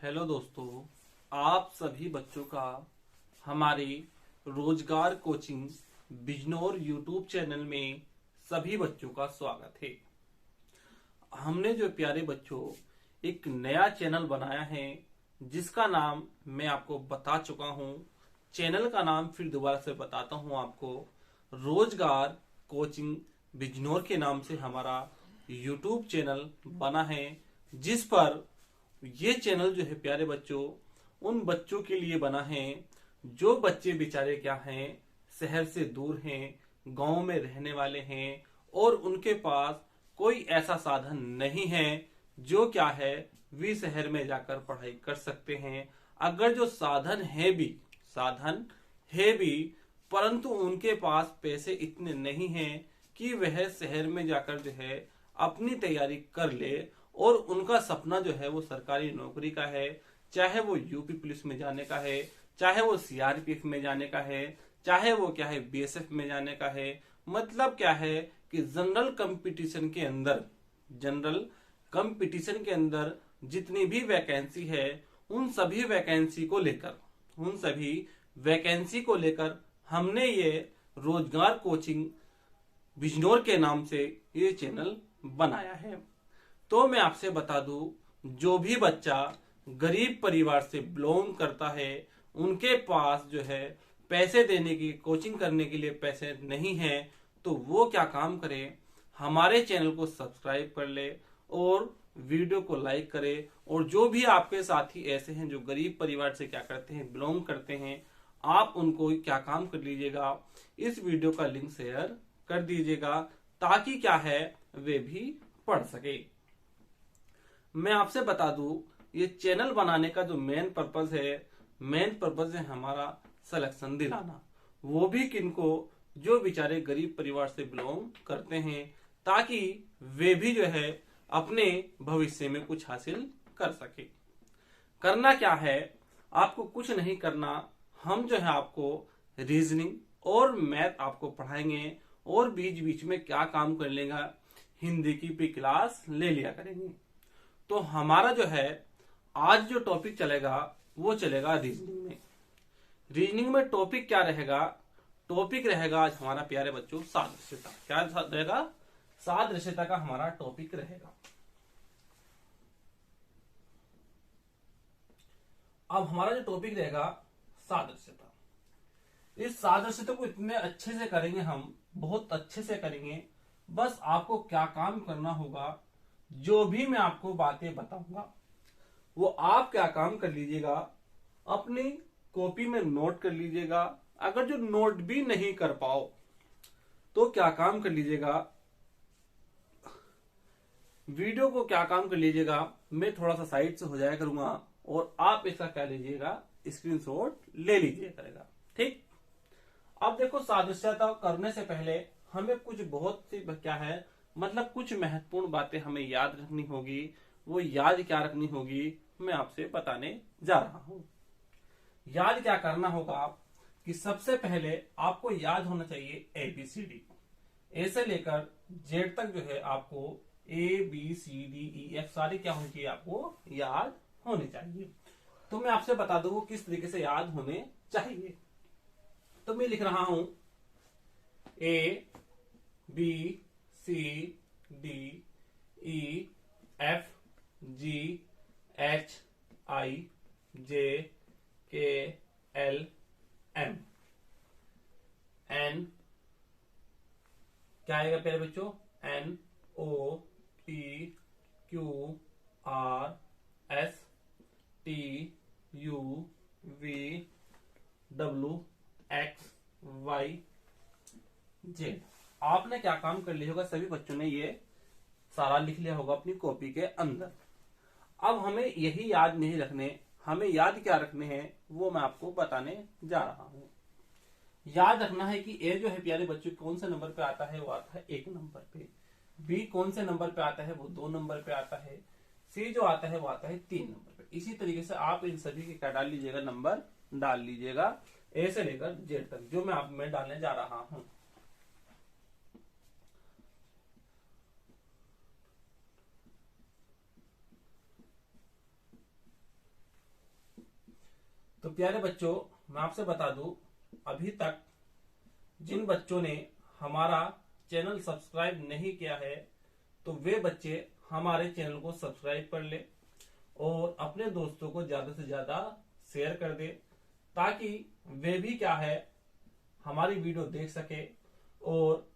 Hello दोस्तों, आप सभी बच्चों का हमारे रोजगार कोचिंग बिजनौर यूट्यूब चैनल में सभी बच्चों का स्वागत है। हमने जो प्यारे बच्चों एक नया चैनल बनाया है जिसका नाम मैं आपको बता चुका हूं। चैनल का नाम फिर दोबारा से बताता हूं आपको। रोजगार कोचिंग बिजनौर के नाम से हमारा यूट्यूब चैनल बना है, जिस पर ये चैनल जो है प्यारे बच्चों उन बच्चों के लिए बना है जो बच्चे बेचारे क्या हैं, शहर से दूर हैं, गांव में रहने वाले हैं और उनके पास कोई ऐसा साधन नहीं है जो क्या है वे शहर में जाकर पढ़ाई कर सकते हैं। अगर जो साधन है भी परंतु उनके पास पैसे इतने नहीं हैं कि वह शहर में जाकर जो है अपनी तैयारी कर ले और उनका सपना जो है वो सरकारी नौकरी का है, चाहे वो यूपी पुलिस में जाने का है, चाहे वो सीआरपीएफ में जाने का है, चाहे वो क्या है बीएसएफ में जाने का है। मतलब क्या है कि जनरल कंपटीशन के अंदर जितनी भी वैकेंसी है उन सभी वैकेंसी को लेकर हमने ये रोजगार कोचिंग बिजनौर के नाम से ये चैनल बनाया है। तो मैं आपसे बता दूं, जो भी बच्चा गरीब परिवार से बिलोंग करता है उनके पास जो है पैसे देने की कोचिंग करने के लिए पैसे नहीं है तो वो क्या काम करे, हमारे चैनल को सब्सक्राइब कर ले और वीडियो को लाइक करे। और जो भी आपके साथी ऐसे हैं जो गरीब परिवार से क्या करते हैं, बिलोंग करते हैं, आप उनको क्या काम कर लीजिएगा, इस वीडियो का लिंक शेयर कर दीजिएगा ताकि क्या है वे भी पढ़ सके। मैं आपसे बता दूं, ये चैनल बनाने का जो मेन पर्पस है हमारा सिलेक्शन दिलाना, वो भी किनको, जो बेचारे गरीब परिवार से बिलोंग करते हैं, ताकि वे भी जो है अपने भविष्य में कुछ हासिल कर सके। करना क्या है, आपको कुछ नहीं करना, हम जो है आपको रीजनिंग और मैथ आपको पढ़ाएंगे और बीच बीच में क्या काम कर लेगा, हिंदी की भी क्लास ले लिया करेंगे। तो हमारा जो है आज जो टॉपिक चलेगा वो चलेगा रीजनिंग में टॉपिक क्या रहेगा, टॉपिक रहेगा आज हमारा प्यारे बच्चों सादृश्यता। क्या रहेगा? सादृश्यता का हमारा टॉपिक रहेगा। अब हमारा जो टॉपिक रहेगा सादृश्यता, इस सादृश्यता को इतने अच्छे से करेंगे, हम बहुत अच्छे से करेंगे। बस आपको क्या काम करना होगा, जो भी मैं आपको बातें बताऊंगा वो आप क्या काम कर लीजिएगा, अपनी कॉपी में नोट कर लीजिएगा। अगर जो नोट भी नहीं कर पाओ तो क्या काम कर लीजिएगा, वीडियो को क्या काम कर लीजिएगा, मैं थोड़ा सा साइड से हो जाया करूंगा और आप इसका क्या लीजिएगा, स्क्रीनशॉट ले लीजिए करेगा। ठीक। अब देखो, सादृश्यता करने से पहले हमें कुछ बहुत सी क्या है, मतलब कुछ महत्वपूर्ण बातें हमें याद रखनी होगी। वो याद क्या रखनी होगी मैं आपसे बताने जा रहा हूं। याद क्या करना होगा कि सबसे पहले आपको याद होना चाहिए ABCD, ए से लेकर जेड तक जो है आपको ABCDEF सारी क्या होनी चाहिए, आपको याद होनी चाहिए। तो मैं आपसे बता दूं वो किस तरीके से याद होने चाहिए। तो मैं लिख रहा हूं ABCDEFGHIJKLM। एन क्या आएगा प्यारे बच्चों, NOPQRSTUVWXYZ। आपने क्या काम कर लिया होगा, सभी बच्चों ने ये सारा लिख लिया होगा अपनी कॉपी के अंदर। अब हमें यही याद नहीं रखने, हमें याद क्या रखने हैं वो मैं आपको बताने जा रहा हूं। याद रखना है कि ए जो है प्यारे बच्चों कौन से नंबर पे आता है, वो आता है 1 नंबर पे। बी कौन से नंबर पे आता है, वो 2 नंबर पे आता है। सी जो आता है वो आता है 3 नंबर पे। इसी तरीके से आप इन सभी के क्या डाल लीजिएगा, नंबर डाल लीजिएगा ए से लेकर जेड तक, जो मैं डालने जा रहा हूं। प्यारे बच्चों, मैं आपसे बता दूं, अभी तक जिन बच्चों ने हमारा चैनल सब्सक्राइब नहीं किया है तो वे बच्चे हमारे चैनल को सब्सक्राइब कर ले और अपने दोस्तों को ज्यादा से ज्यादा शेयर कर दे, ताकि वे भी क्या है हमारी वीडियो देख सके और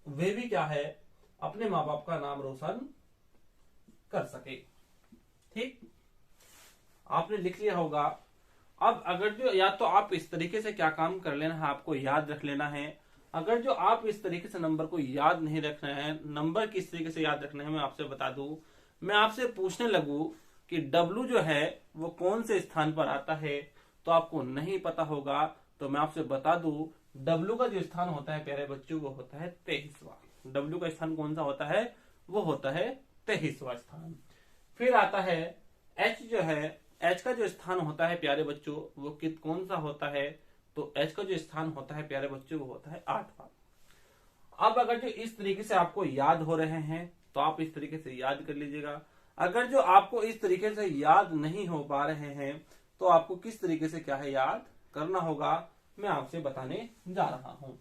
वे भी क्या है अपने माँ बाप का नाम रोशन कर सके। ठीक, आपने लिख लिया होगा। अब अगर जो या तो आप इस तरीके से क्या काम कर लेना है, आपको याद रख लेना है। अगर जो आप इस तरीके से नंबर को याद नहीं रखना है, नंबर किस तरीके से याद रखना है मैं आपसे बता दूं। मैं आपसे पूछने लगूं कि W जो है वो कौन से स्थान पर आता है, तो आपको नहीं पता होगा। तो मैं आपसे बता दूं, W का जो स्थान होता है प्यारे बच्चों वो होता है 23वां। W का स्थान कौन सा होता है, वो होता है 23वां स्थान। फिर आता है H जो है, H का जो स्थान होता है प्यारे बच्चों वो कौन सा होता है, तो H का जो स्थान होता है प्यारे बच्चों वो होता है 8वां। अब अगर जो इस तरीके से आपको याद हो रहे हैं तो आप इस तरीके से याद कर लीजिएगा। अगर जो आपको इस तरीके से याद नहीं हो पा रहे हैं तो आपको किस तरीके से क्या है याद करना होगा, मैं आपसे बताने जा रहा हूं।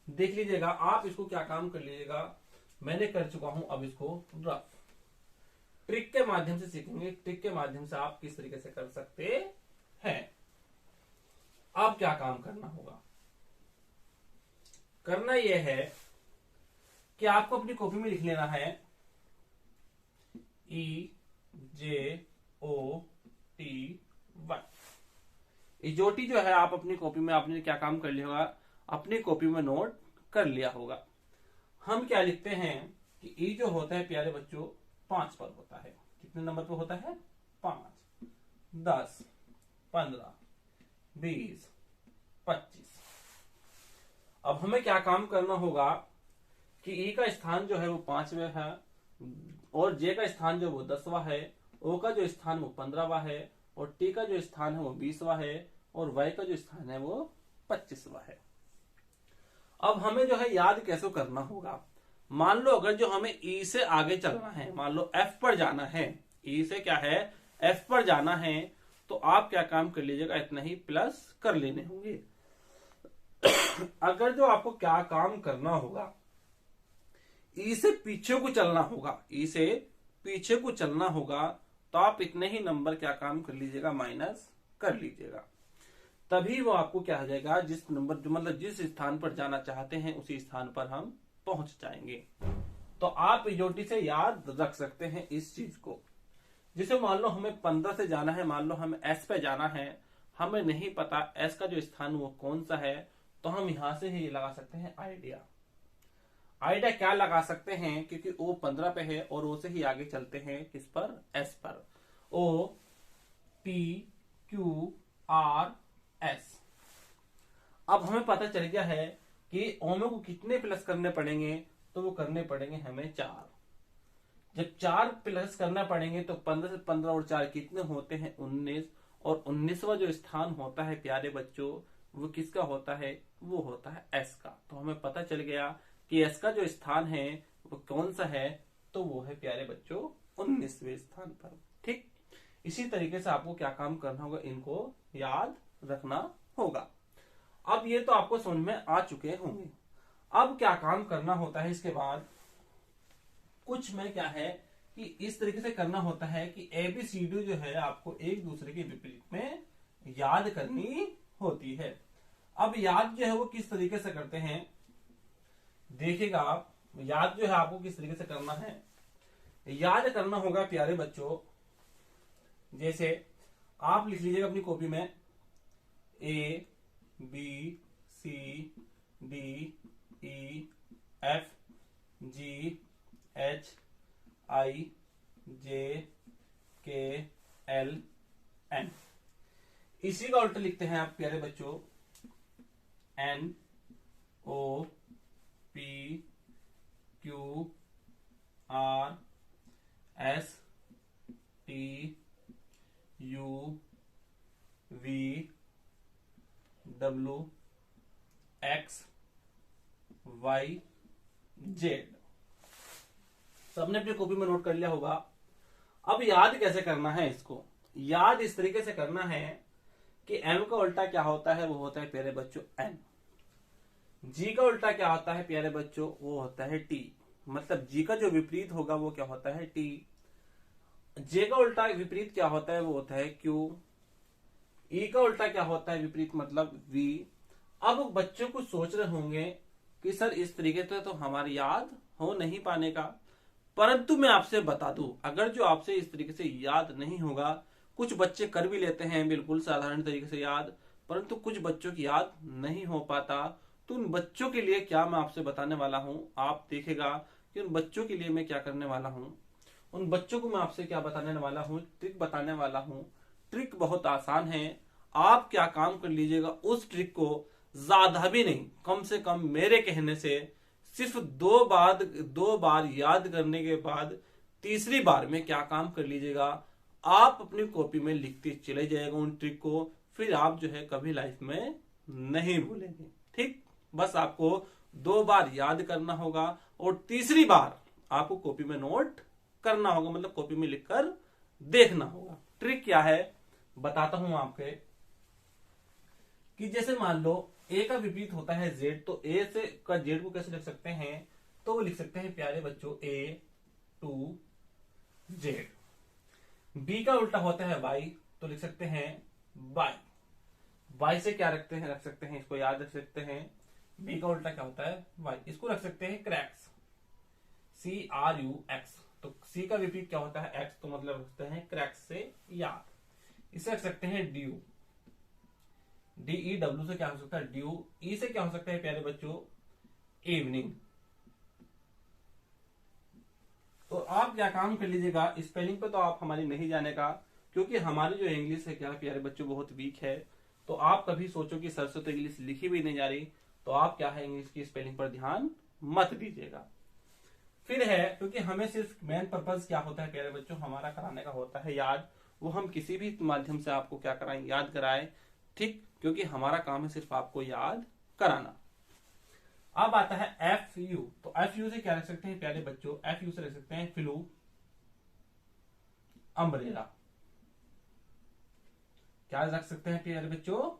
देख लीजिएगा, आप इसको क्या काम कर लीजिएगा, मैंने कर चुका हूं। अब इसको रफ ट्रिक के माध्यम से सीखेंगे। ट्रिक के माध्यम से आप किस तरीके से कर सकते हैं। अब क्या काम करना होगा, करना यह है कि आपको अपनी कॉपी में लिख लेना है EJOTY। इजोटी जो है आप अपनी कॉपी में आपने क्या काम कर लिया होगा, अपनी कॉपी में नोट कर लिया होगा। हम क्या लिखते हैं कि ई जो होता है प्यारे बच्चों 5 पर होता है। कितने नंबर पर होता है, 5, 10, 15, 20, 25। अब हमें क्या काम करना होगा कि ई का स्थान जो है वो 5वें है और जे का स्थान जो वो 10वां है, ओ का जो स्थान वो 15वां है और टी का जो स्थान है वो 20वां है और वाई का जो स्थान है वो 25वां है। अब हमें जो है याद कैसे करना होगा, मान लो अगर जो हमें ई से आगे चलना है, मान लो एफ पर जाना है, ई से क्या है एफ पर जाना है, तो आप क्या काम कर लीजिएगा, इतना ही प्लस कर लेने होंगे। अगर जो आपको क्या काम करना होगा, ई से पीछे को चलना होगा, ई से पीछे को चलना होगा, तो आप इतने ही नंबर क्या काम कर लीजिएगा, माइनस कर लीजिएगा। तभी वो आपको क्या हो जाएगा, जिस नंबर जो मतलब जिस स्थान पर जाना चाहते हैं उसी स्थान पर हम पहुंच जाएंगे। तो आप इजोटी से याद रख सकते हैं इस चीज को। जैसे मान लो हमें 15 से जाना है, मान लो हमें एस पे जाना है, हमें नहीं पता एस का जो स्थान वो कौन सा है, तो हम यहां से ही लगा सकते हैं आइडिया। आइडिया क्या लगा सकते हैं, क्योंकि ओ 15 पे है और ओ से ही आगे चलते हैं किस पर, एस पर। O P Q R S. अब हमें पता चल गया है कि ओमे को कितने प्लस करने पड़ेंगे, तो वो करने पड़ेंगे हमें 4। जब 4 प्लस करना पड़ेंगे तो 15 से 15 और 4 कितने होते हैं, 19। और 19वां जो स्थान होता है प्यारे बच्चों वो किसका होता है, वो होता है एस का। तो हमें पता चल गया कि एस का जो स्थान है वो कौन सा है, तो वो है प्यारे बच्चों 19वें स्थान पर। ठीक, इसी तरीके से आपको क्या काम करना होगा, इनको याद रखना होगा। अब ये तो आपको समझ में आ चुके होंगे। अब क्या काम करना होता है इसके बाद, कुछ में क्या है कि इस तरीके से करना होता है कि ABCD जो है आपको एक दूसरे के विपरीत में याद करनी होती है। अब याद जो है वो किस तरीके से करते हैं, देखिएगा आप, याद जो है आपको किस तरीके से करना है। याद करना होगा प्यारे बच्चों, जैसे आप लिख लीजिएगा अपनी कॉपी में ABCDEFGHIJKLM। इसी का उल्टा लिखते हैं आप प्यारे बच्चों NOPQRSTUVWXYZ। सबने अपनी कॉपी में नोट कर लिया होगा। अब याद कैसे करना है इसको, याद इस तरीके से करना है कि एम का उल्टा क्या होता है, वो होता है प्यारे बच्चों एन। जी का उल्टा क्या होता है प्यारे बच्चों, वो होता है टी। मतलब जी का जो विपरीत होगा वो क्या होता है टी। जे का उल्टा विपरीत क्या होता है, वो होता है क्यू। ई का उल्टा क्या होता है विपरीत, मतलब वी। अब बच्चों को सोच रहे होंगे कि सर इस तरीके से तो हमारी याद हो नहीं पाने का, परंतु मैं आपसे बता दूं, अगर जो आपसे इस तरीके से याद नहीं होगा, कुछ बच्चे कर भी लेते हैं बिल्कुल साधारण तरीके से याद, परंतु कुछ बच्चों की याद नहीं हो पाता, तो उन बच्चों के लिए क्या मैं आपसे बताने वाला हूं, आप देखेगा कि उन बच्चों के लिए मैं क्या करने वाला हूं। उन बच्चों को मैं आपसे क्या बताने वाला हूं, ट्रिक बताने वाला हूं। ट्रिक बहुत आसान है। आप क्या काम कर लीजिएगा, उस ट्रिक को ज्यादा भी नहीं, कम से कम मेरे कहने से सिर्फ 2 बार याद करने के बाद तीसरी बार में क्या काम कर लीजिएगा, आप अपनी कॉपी में लिखते चले जाएगा उन ट्रिक को, फिर आप जो है कभी लाइफ में नहीं भूलेंगे। ठीक, बस आपको 2 बार याद करना होगा और तीसरी बार आपको कॉपी में नोट करना होगा, मतलब कॉपी में लिखकर देखना होगा। ट्रिक क्या है बताता हूं आपके, कि जैसे मान लो ए का विपरीत होता है जेड, तो ए से का जेड को कैसे लिख सकते हैं, तो वो लिख सकते हैं प्यारे बच्चों ए टू जेड। बी का उल्टा होता है वाई, तो लिख सकते हैं वाई। वाई से क्या रखते हैं, रख सकते हैं, इसको याद रख सकते हैं, बी का उल्टा क्या होता है वाई। इसको रख सकते हैं क्रैक्स, CRUX। तो सी का विपरीत क्या होता है एक्स, तो मतलब रखते हैं क्रैक्स से याद। इसे रख सकते हैं ड्यू, DEW से क्या हो सकता है ड्यू। ई से क्या हो सकता है प्यारे बच्चों इवनिंग। तो आप क्या काम कर लीजिएगा, स्पेलिंग पे तो आप हमारी नहीं जाने का, क्योंकि हमारी जो इंग्लिश है क्या प्यारे बच्चों बहुत वीक है। तो आप कभी सोचो कि सर से तो इंग्लिश लिखी भी नहीं जा रही, तो आप क्या है इंग्लिश की स्पेलिंग पर ध्यान मत दीजिएगा। फिर है, क्योंकि हमें सिर्फ मेन पर्पज क्या होता है प्यारे बच्चों, हमारा कराने का होता है याद। वो हम किसी भी माध्यम से आपको क्या कराएं, याद कराएं। ठीक, क्योंकि हमारा काम है सिर्फ आपको याद कराना। अब आता है FU, तो FU से क्या रख सकते हैं प्यारे बच्चों, FU से रख सकते हैं फ्लू अम्ब्रेला। क्या रख सकते हैं प्यारे बच्चों,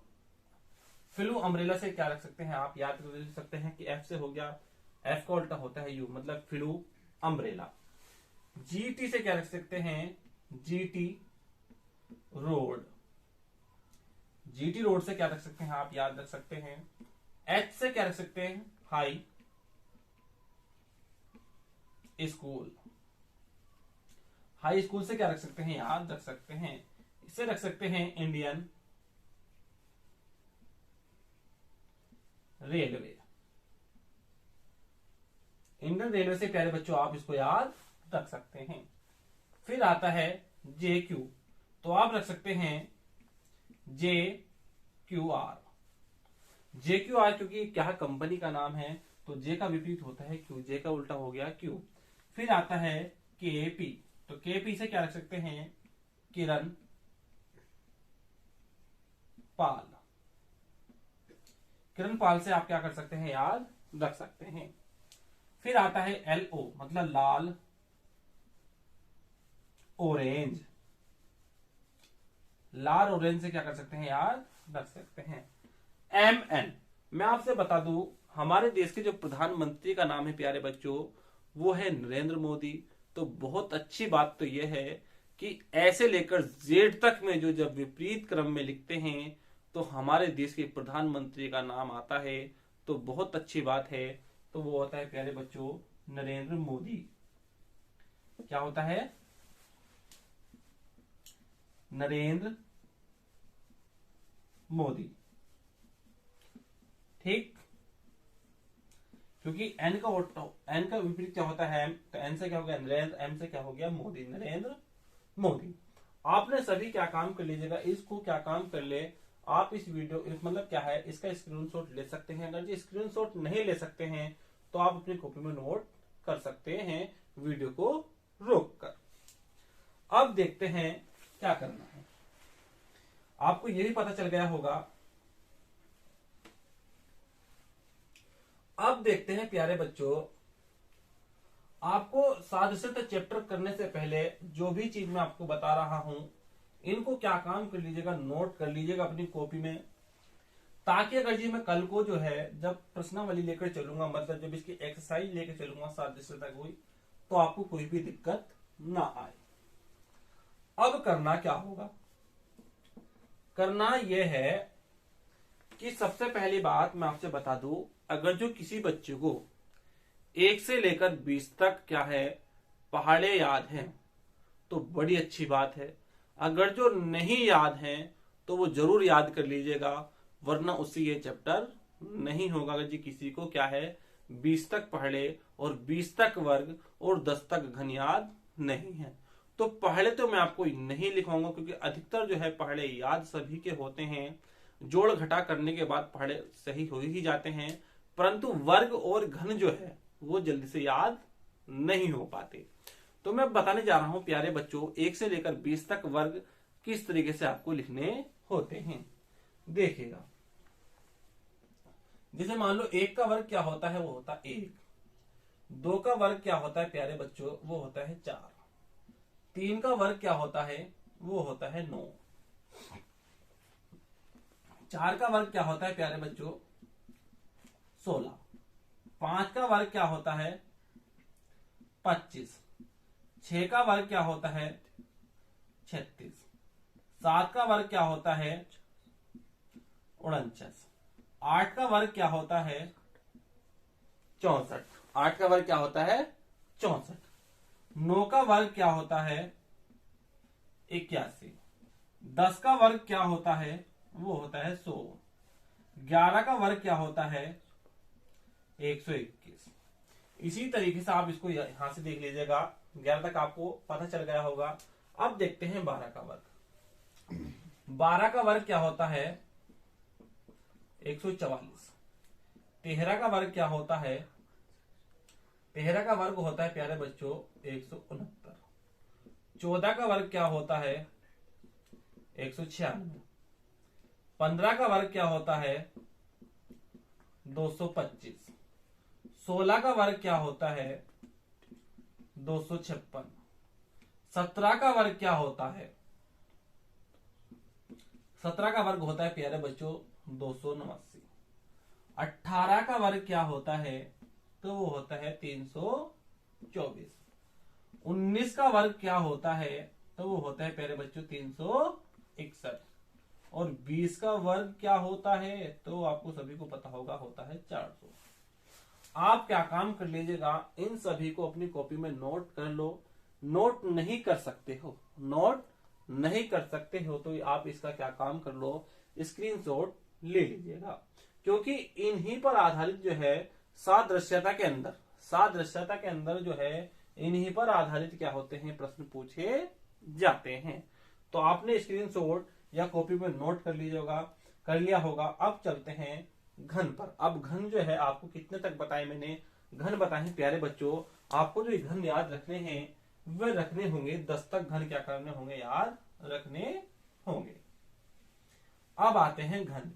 फ्लू अम्ब्रेला से क्या रख सकते हैं, आप याद कर सकते हैं कि F से हो गया, F का उल्टा होता है U, मतलब फ्लू अम्ब्रेला। GT से क्या रख सकते हैं, GT रोड। GT रोड से क्या रख सकते हैं, आप याद रख सकते हैं। H से क्या रख सकते हैं, हाई स्कूल। हाई स्कूल से क्या रख सकते हैं, याद रख सकते हैं, इसे रख सकते हैं इंडियन रेलवे। इंडियन रेलवे से प्यारे बच्चों आप इसको याद रख सकते हैं। फिर आता है JQ, तो आप रख सकते हैं JQR। JQR क्योंकि क्या कंपनी का नाम है, तो J का विपरीत होता है Q, J का उल्टा हो गया Q। फिर आता है KP, तो KP से क्या रख सकते हैं, किरण पाल। किरण पाल से आप क्या कर सकते हैं, याद रख सकते हैं। फिर आता है LO, मतलब लाल ऑरेंज। लाल ऑरेंज से क्या कर सकते हैं, याद रख सकते हैं। MN, मैं आपसे बता दूं हमारे देश के जो प्रधानमंत्री का नाम है प्यारे बच्चों, वो है नरेंद्र मोदी। तो बहुत अच्छी बात तो यह है कि ऐसे लेकर जेड तक में जो जब विपरीत क्रम में लिखते हैं तो हमारे देश के प्रधानमंत्री का नाम आता है, तो बहुत अच्छी बात है। तो वो होता है प्यारे बच्चों नरेंद्र मोदी। क्या होता है, नरेंद्र मोदी। ठीक, क्योंकि एन का विपरीत क्या होता है, तो एन से क्या हो गया नरेंद्र, एम से क्या हो गया मोदी, नरेंद्र मोदी। आपने सभी क्या काम कर लीजिएगा, इसको क्या काम कर ले, आप इस वीडियो मतलब क्या है इसका स्क्रीनशॉट ले सकते हैं। अगर जो स्क्रीनशॉट नहीं ले सकते हैं तो आप अपनी कॉपी में नोट कर सकते हैं वीडियो को रोक कर। अब देखते हैं क्या करना है। आपको यह भी पता चल गया होगा। अब देखते हैं प्यारे बच्चों, आपको सादृश्यता चैप्टर करने से पहले जो भी चीज मैं आपको बता रहा हूं, इनको क्या काम कर लीजिएगा, नोट कर लीजिएगा अपनी कॉपी में, ताकि अगर जी मैं कल को जो है जब प्रश्नावली लेकर चलूंगा, मतलब जब इसकी एक्सरसाइज लेकर चलूंगा 7 दिसंबर तक हुई, तो आपको कोई भी दिक्कत ना आए। अब करना क्या होगा, करना यह है कि सबसे पहली बात मैं आपसे बता दूं, अगर जो किसी बच्चे को 1 से लेकर 20 तक क्या है पहाड़े याद हैं तो बड़ी अच्छी बात है। अगर जो नहीं याद हैं तो वो जरूर याद कर लीजिएगा, वरना उससे ये चैप्टर नहीं होगा। अगर जी किसी को क्या है 20 तक पहाड़े और 20 तक वर्ग और 10 तक घन याद नहीं है, तो पहाड़े तो मैं आपको नहीं लिखवाऊंगा, क्योंकि अधिकतर जो है पहाड़े याद सभी के होते हैं, जोड़ घटा करने के बाद पहाड़े सही हो ही जाते हैं, परंतु वर्ग और घन जो है वो जल्दी से याद नहीं हो पाते। तो मैं बताने जा रहा हूं प्यारे बच्चों, 1 से लेकर 20 तक वर्ग किस तरीके से आपको लिखने होते हैं। देखिएगा, जैसे मान लो 1 का वर्ग क्या होता है, वो होता है 1। 2 का वर्ग क्या होता है प्यारे बच्चों, वो होता है 4। 3 का वर्ग क्या होता है, वो होता है 9। 4 का वर्ग क्या होता है प्यारे बच्चों, 16। 5 का वर्ग क्या होता है, 25। 6 का वर्ग क्या होता है, 36। 7 का वर्ग क्या होता है, 49। 8 का वर्ग क्या होता है, 64। 8 का वर्ग क्या होता है, 64। 9 का वर्ग क्या होता है, 81। 10 का वर्ग क्या होता है, वो होता है 100। 11 का वर्ग क्या होता है, 121। इसी तरीके से आप इसको यहां से देख लीजिएगा, 11 तक आपको पता चल गया होगा। अब देखते हैं 12 का वर्ग। 12 का वर्ग क्या होता है, 144। 13 का वर्ग क्या होता है, 13 का वर्ग होता है प्यारे बच्चों 169। 14 का वर्ग क्या होता है, 196। 15 का वर्ग क्या होता है, 225। 16 का वर्ग क्या होता है, 256। 17 का वर्ग क्या होता है, 17 का वर्ग होता है प्यारे बच्चों 289। 18 का वर्ग क्या होता है, तो वो होता है 324। 19 का वर्ग क्या होता है, तो वो होता है प्यारे बच्चों 361। और 20 का वर्ग क्या होता है, तो आपको सभी को पता होगा, होता है 400। आप क्या काम कर लीजिएगा, इन सभी को अपनी कॉपी में नोट कर लो। नोट नहीं कर सकते हो, नोट नहीं कर सकते हो तो आप इसका क्या काम कर लो, स्क्रीनशॉट ले लीजिएगा, क्योंकि इन्हीं पर आधारित जो है सादृश्यता के अंदर जो है इन्हीं पर आधारित क्या होते हैं प्रश्न पूछे जाते हैं। तो आपने स्क्रीनशॉट या कॉपी में नोट कर लिया होगा। अब चलते हैं घन पर। अब घन जो है आपको कितने तक बताए मैंने, घन बताए प्यारे बच्चों। आपको जो घन याद रखने हैं वे रखने होंगे 10 तक घन क्या करने होंगे, याद रखने होंगे। अब आते हैं घन।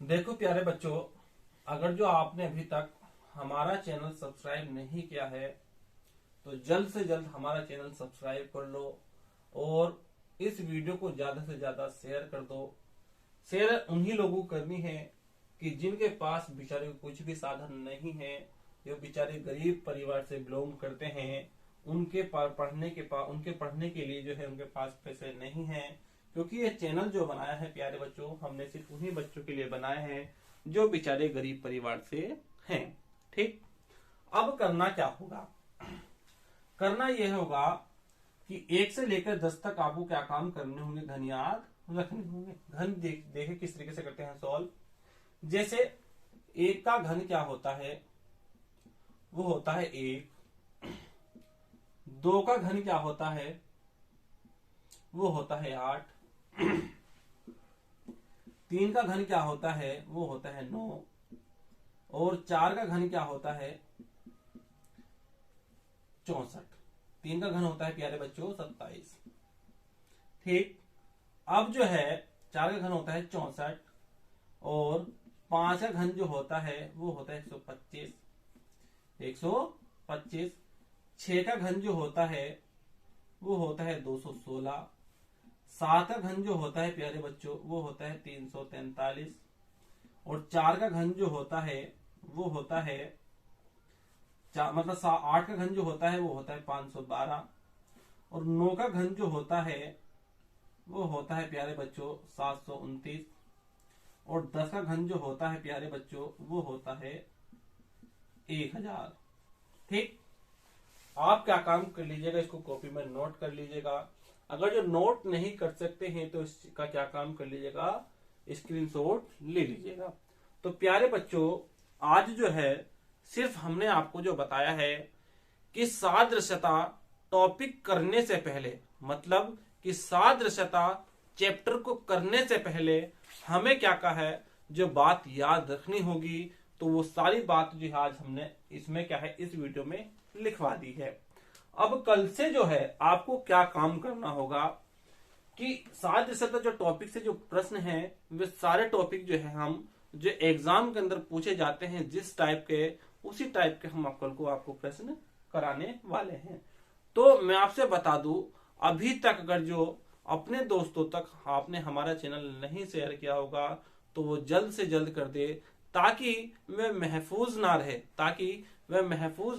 देखो प्यारे बच्चों, अगर जो आपने अभी तक हमारा चैनल सब्सक्राइब नहीं किया है तो जल्द से जल्द हमारा चैनल सब्सक्राइब कर लो और इस वीडियो को ज्यादा से ज्यादा शेयर कर दो। शेयर उन्हीं लोगों को करनी है कि जिनके पास बेचारे कुछ भी साधन नहीं है, जो बेचारे गरीब परिवार से बिलोंग करते हैं, उनके पढ़ने के लिए जो है उनके पास पैसे नहीं है। क्योंकि ये चैनल जो बनाया है प्यारे बच्चों, हमने सिर्फ उन्हीं बच्चों के लिए बनाया है जो बेचारे गरीब परिवार से हैं। ठीक, अब करना क्या होगा, करना यह होगा कि 1 से लेकर 10 तक आपको क्या काम करने होंगे, घन याद रखने होंगे। घन देखे किस तरीके से करते हैं सॉल्व। जैसे 1 का घन क्या होता है, वो होता है 1। 2 का घन क्या होता है, वो होता है 8। 3 का घन क्या होता है, वो होता है 9। और 4 का घन क्या होता है, 64। 3 का घन होता है प्यारे बच्चों 27। ठीक, अब जो है 4 का घन होता है 64 और 5 का घन जो होता है वो होता है 125। 6 का घन जो होता है वो होता है 216। 7 का घन जो होता है प्यारे बच्चों वो होता है 343। और 4 का घन जो होता है वो होता है मतलब 8 का घन जो होता है वो होता है 512। और 9 का घन जो होता है वो होता है प्यारे बच्चों 729। और 10 का घन जो होता है प्यारे बच्चों वो होता है 1000। ठीक, आप क्या काम कर लीजिएगा, इसको कॉपी में नोट कर लीजिएगा। अगर जो नोट नहीं कर सकते हैं तो इसका क्या काम कर लीजिएगा, स्क्रीनशॉट ले लीजिएगा। तो प्यारे बच्चों आज जो है सिर्फ हमने आपको जो बताया है कि सादृश्यता टॉपिक करने से पहले, मतलब कि सादृश्यता चैप्टर को करने से पहले हमें क्या कहा है, जो बात याद रखनी होगी, तो वो सारी बात जो आज हमने इसमें क्या है इस वीडियो में लिखवा दी है। अब कल से जो है आपको क्या काम करना होगा कि सादृश्यता जो टॉपिक से जो प्रश्न है वे सारे टॉपिक जो है हम जो एग्जाम के अंदर पूछे जाते हैं जिस टाइप के, उसी टाइप के हम कल को आपको प्रश्न कराने वाले हैं। तो मैं आपसे बता दूं, अभी तक अगर जो अपने दोस्तों तक आपने हमारा चैनल नहीं शेयर किया होगा तो वो जल्द से जल्द कर दे, ताकि वह महफूज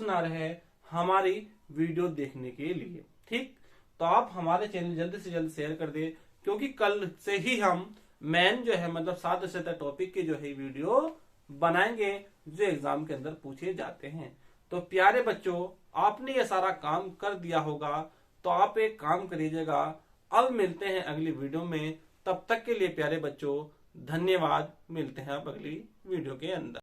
ना रहे हमारी वीडियो देखने के लिए। ठीक, तो आप हमारे चैनल जल्द से जल्द शेयर कर दे, क्योंकि कल से ही हम मेन जो है मतलब सादृश्यता टॉपिक के जो है वीडियो बनाएंगे जो एग्जाम के अंदर पूछे जाते हैं। तो प्यारे बच्चों आपने ये सारा काम कर दिया होगा, तो आप एक काम करिएगा। अब मिलते हैं अगली वीडियो में, तब तक के लिए प्यारे बच्चों धन्यवाद। मिलते हैं अब अगली वीडियो के अंदर।